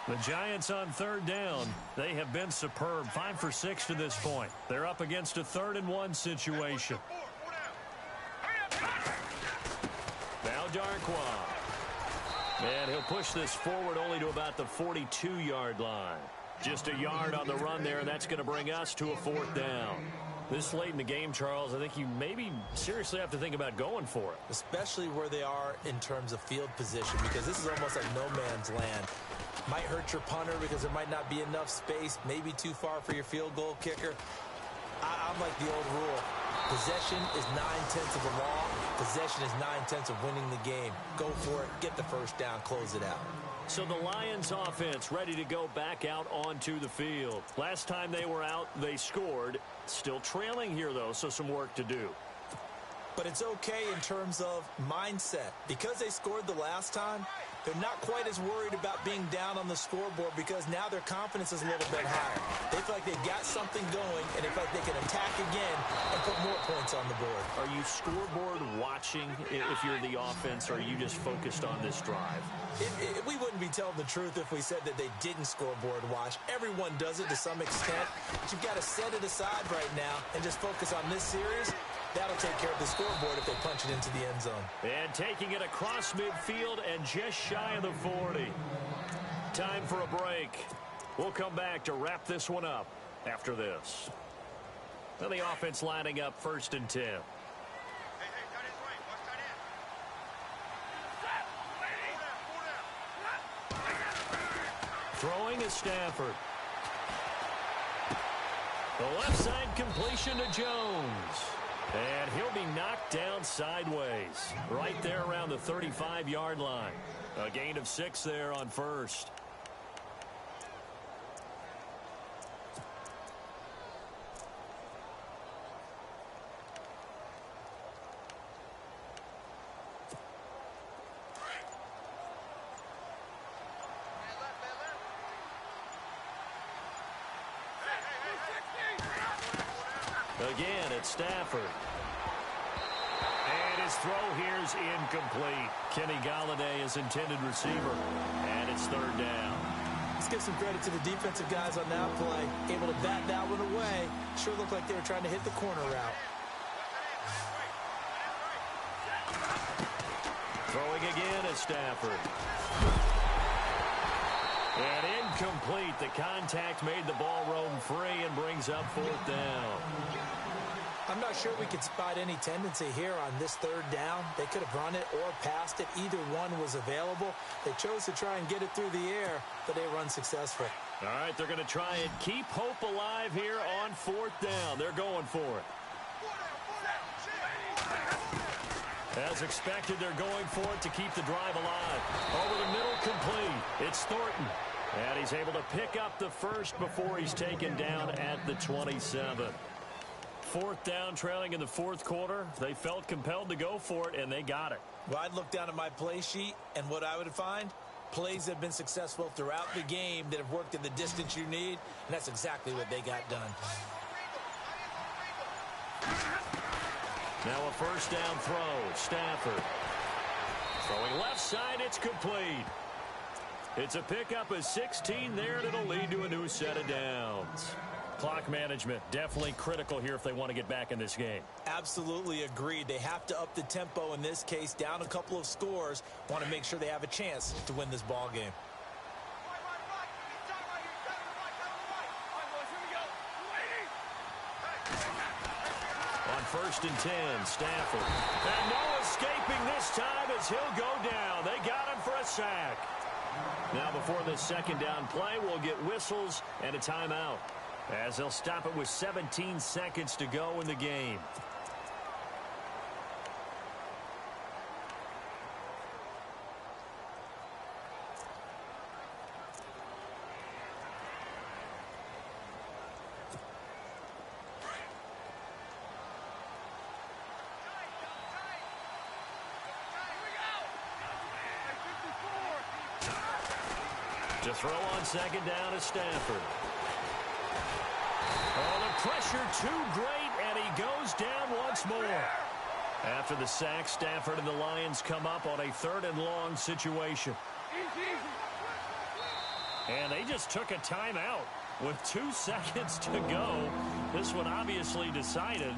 The Giants on third down. They have been superb. 5 for 6 to this point. They're up against a 3rd-and-1 situation. Now Darquan. And he'll push this forward only to about the 42-yard line. Just a yard on the run there, and that's going to bring us to a 4th down. This late in the game, Charles, I think you maybe seriously have to think about going for it. Especially where they are in terms of field position, because this is almost like no man's land. Might hurt your punter because there might not be enough space, maybe too far for your field goal kicker. I'm like the old rule. Possession is 9/10 of the law. Possession is 9/10 of winning the game. Go for it, get the first down, close it out. So the Lions offense ready to go back out onto the field. Last time they were out, they scored. Still trailing here, though, so some work to do. But it's okay in terms of mindset. Because they scored the last time, they're not quite as worried about being down on the scoreboard because now their confidence is a little bit higher. They feel like they've got something going, and they feel like they can attack again and put more points on the board. Are you scoreboard watching if you're the offense, or are you just focused on this drive? We wouldn't be telling the truth if we said that they didn't scoreboard watch. Everyone does it to some extent, but you've got to set it aside right now and just focus on this series. That'll take care of the scoreboard if they punch it into the end zone. And taking it across midfield and just shy of the 40. Time for a break. We'll come back to wrap this one up after this. Now the offense lining up 1st and 10. Throwing is Stafford. The left side completion to Jones. And he'll be knocked down sideways. Right there around the 35-yard line. A gain of 6 there on 1st. Again, it's Stafford. And his throw here's incomplete. Kenny Galladay is intended receiver. And it's 3rd down. Let's give some credit to the defensive guys on that play. Able to bat that one away. Sure looked like they were trying to hit the corner route. Throwing again is Stafford. And incomplete. The contact made the ball roam free and brings up 4th down. I'm not sure we could spot any tendency here on this 3rd down. They could have run it or passed it. Either one was available. They chose to try and get it through the air, but they were unsuccessful. All right, they're going to try and keep hope alive here on 4th down. They're going for it. As expected, they're going for it to keep the drive alive. Over the middle, complete. It's Thornton. And he's able to pick up the first before he's taken down at the 27. 4th down, trailing in the 4th quarter. They felt compelled to go for it, and they got it. Well, I'd look down at my play sheet, and what I would find, plays that have been successful throughout the game that have worked in the distance you need, and that's exactly what they got done. Now a 1st down throw. Stafford. Throwing left side, it's complete. It's a pickup of 16 there, and it'll lead to a new set of downs. Clock management definitely critical here if they want to get back in this game. Absolutely agreed. They have to up the tempo in this case, down a couple of scores. Want to make sure they have a chance to win this ball game. On 1st and 10, Stafford. And no escaping this time as he'll go down. They got him for a sack. Now before this 2nd down play, we'll get whistles and a timeout, as they'll stop it with 17 seconds to go in the game. To throw on 2nd down is Stafford. Oh, the pressure too great, and he goes down once more. After the sack, Stafford and the Lions come up on a 3rd and long situation. And they just took a timeout with 2 seconds to go. This one obviously decided.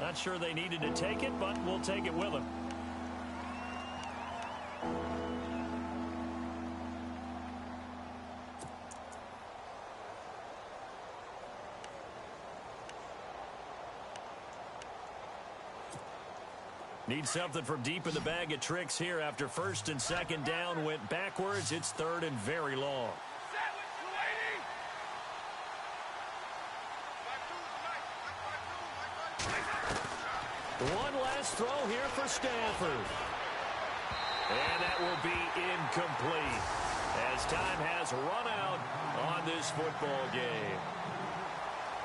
Not sure they needed to take it, but we'll take it with them. Need something from deep in the bag of tricks here after first and second down went backwards. It's third and very long. One last throw here for Stanford. And that will be incomplete as time has run out on this football game.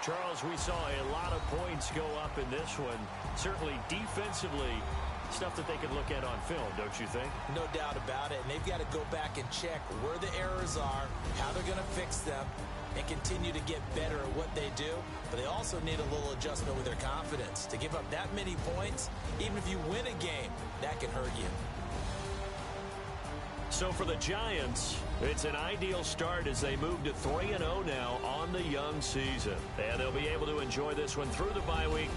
Charles, we saw a lot of points go up in this one. Certainly defensively, stuff that they can look at on film, don't you think? No doubt about it. And they've got to go back and check where the errors are, how they're going to fix them, and continue to get better at what they do. But they also need a little adjustment with their confidence. To give up that many points, even if you win a game, that can hurt you. So for the Giants, it's an ideal start as they move to 3-0 now on the young season. And they'll be able to enjoy this one through the bye week.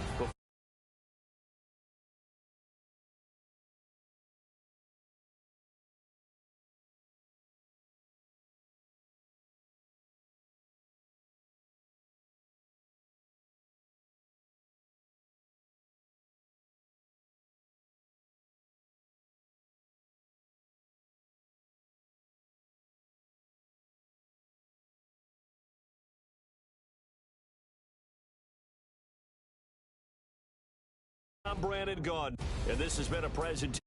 I'm Brandon Gaudin, and this has been a presentation.